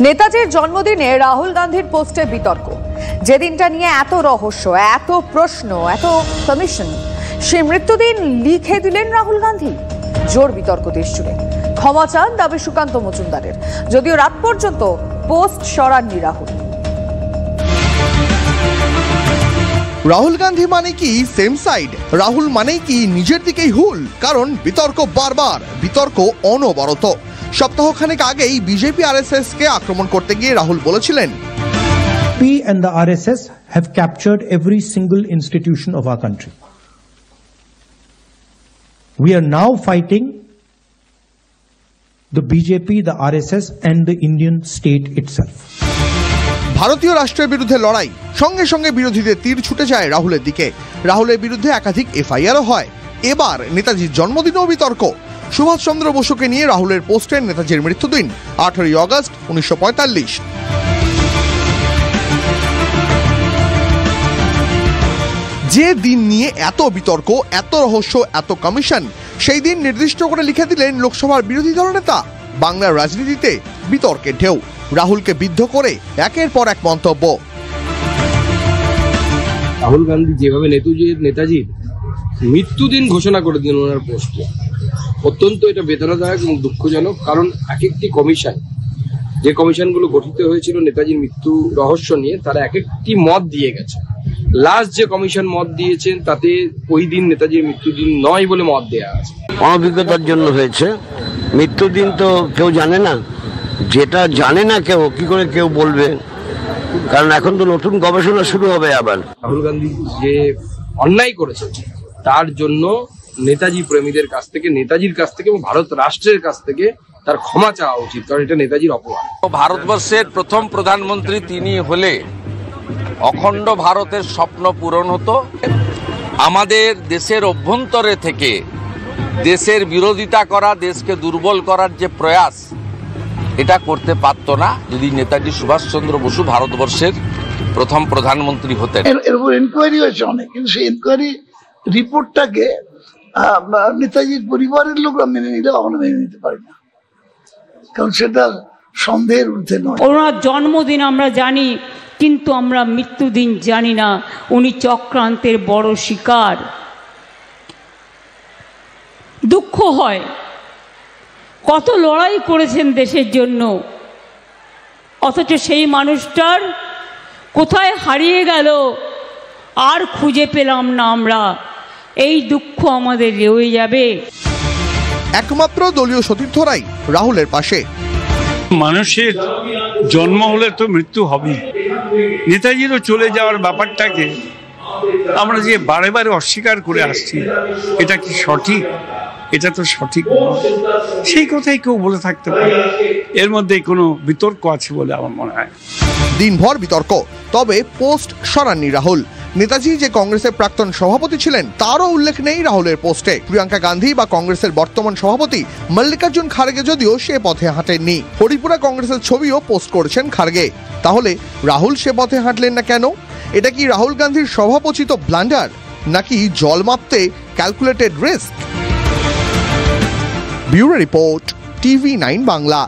নেতাজির জন্মদিনে রাহুল গান্ধীর পোস্টে বিতর্ক। যে দিনটা নিয়ে এত রহস্য, এত প্রশ্ন, এত কমিশন, সেই মৃত্যুদিন লিখে দিলেন রাহুল গান্ধী। জোর বিতর্ক দেশ জুড়ে। ক্ষমা চান দাবি সুকান্ত মজুমদারের, যদিও রাত পর্যন্ত পোস্ট সরাননি রাহুল। রাহুল গান্ধী মানে কি সেম সাইড? রাহুল মানে কি নিজের দিকেই হুল? কারণ বিতর্ক বারবার, বিতর্ক অনবরত। সপ্তাহখানেক আগেই বিজেপি আরএসএস কে আক্রমণ করতে গিয়ে রাহুল বলেছিলেন, BJP and the RSS have captured every single institution of our country. We are now fighting the BJP, the RSS and the Indian state itself. ভারতীয় রাষ্ট্রের বিরুদ্ধে লড়াই। সঙ্গে সঙ্গে বিরোধীদের তীর ছুটে যায় রাহুলের দিকে। রাহুলের বিরুদ্ধে একাধিক এফআইআরও হয়। এবার নেতাজির জন্মদিনেও বিতর্ক। সুভাষচন্দ্র বসুকে নিয়ে রাহুলের পোস্টের নেতাজির মৃত্যুদিন 18 অগস্ট 1945। যে দিন নিয়ে এত বিতর্ক, এত রহস্য, এত কমিশন, সেই দিন নির্দিষ্ট করে লিখে দিলেন লোকসভার বিরোধী দলনেতা। বাংলার রাজনীতিতে বিতর্কের ঢেউ। রাহুলকে বিদ্ধ করে একের পর এক মন্তব্য। রাহুল গান্ধী যেভাবে নেতাজির মৃত্যুদিন ঘোষণা করে দিলেন ওনার পোস্টে, অত্যন্ত এটা বেদনাদায়ক এবং দুঃখজনক। কারণ এক একটি কমিশন, যে কমিশনগুলো গঠিত হয়েছিল নেতাজির মৃত্যু রহস্য নিয়ে, তারা এক একটি মত দিয়ে গেছে। লাস্ট যে কমিশন মত দিয়েছেন তাতে ওই দিন নেতাজির মৃত্যুদিন নয় বলে মত দেওয়া আছে। অনভিজ্ঞতার জন্য হয়েছে। মৃত্যুদিন তো কেউ জানে না, যেটা জানে না কেউ কি করে কেউ বলবে? কারণ এখন তো নতুন গবেষণা শুরু হবে আবার। রাহুল গান্ধী যে অন্যায় করেছে তার জন্য নেতাজি প্রেমীদের কাছ থেকে, নেতাজির কাছ থেকে এবং ভারত রাষ্ট্রের কাছ থেকে তার ক্ষমা চাওয়া উচিত, কারণ এটা নেতাজির অপমান। ভারতবর্ষের প্রথম প্রধানমন্ত্রী তিনি হলে অখণ্ড ভারতের স্বপ্ন পূরণ হতো। আমাদের দেশের অভ্যন্তরে থেকে দেশের বিরোধিতা করা, দেশকে দুর্বল করার যে প্রয়াস, এটা করতে পারত না যদি নেতাজি সুভাষচন্দ্র বসু ভারতবর্ষের প্রথম প্রধানমন্ত্রী হতেন। এর উপর এনকোয়ারি হয়েছে অনেক, কিন্তু সেই এনকোয়ারি রিপোর্টটাকে নেতাজির পরিবারের লোকরা মেনে নিলে কখনো মেনে নিতে পারে না, কারণ সেটা সন্দেহের ঊর্ধ্বে নয়। ওনার জন্মদিন আমরা জানি, কিন্তু আমরা মৃত্যুদিন জানি না। উনি চক্রান্তের বড় শিকার। দুঃখ হয়, কত লড়াই করেছেন দেশের জন্য, অথচ সেই মানুষটার কোথায় হারিয়ে গেল আর খুঁজে পেলাম না আমরা। এই দুঃখ আমাদের রয়ে যাবে। একমাত্র দলীয় সতীর্থরাই রাহুলের পাশে। মানুষের জন্ম হলে তো মৃত্যু হবেই। নেতাজিরও চলে যাওয়ার ব্যাপারটাকে আমরা যে বারে বারে অস্বীকার করে আসছি, এটা কি সঠিক? এটা তো সঠিক নয়। সেই কথাই কেউ বলে থাকতে পারে। এর মধ্যে কোনো বিতর্ক আছে বলে আমার মনে হয়। দিনভর বিতর্ক, তবে পোস্ট সরাননি রাহুল। নেতাজি যে কংগ্রেসের প্রাক্তন সভাপতি ছিলেন তারও উল্লেখ নেই রাহুলের পোস্টে। প্রিয়াঙ্কা গান্ধী বা কংগ্রেসের বর্তমান সভাপতি মল্লিকার্জুন খাড়গে যদিও সে পথে হাঁটেননি। হরিপুরা কংগ্রেসের ছবিও পোস্ট করেছেন খাড়গে। তাহলে রাহুল সে পথে হাঁটলেন না কেন? এটা কি রাহুল গান্ধীর স্বভাবোচিত ব্লান্ডার, নাকি জল মাপতে calculated risk? Bureau report, TV9 Bangla.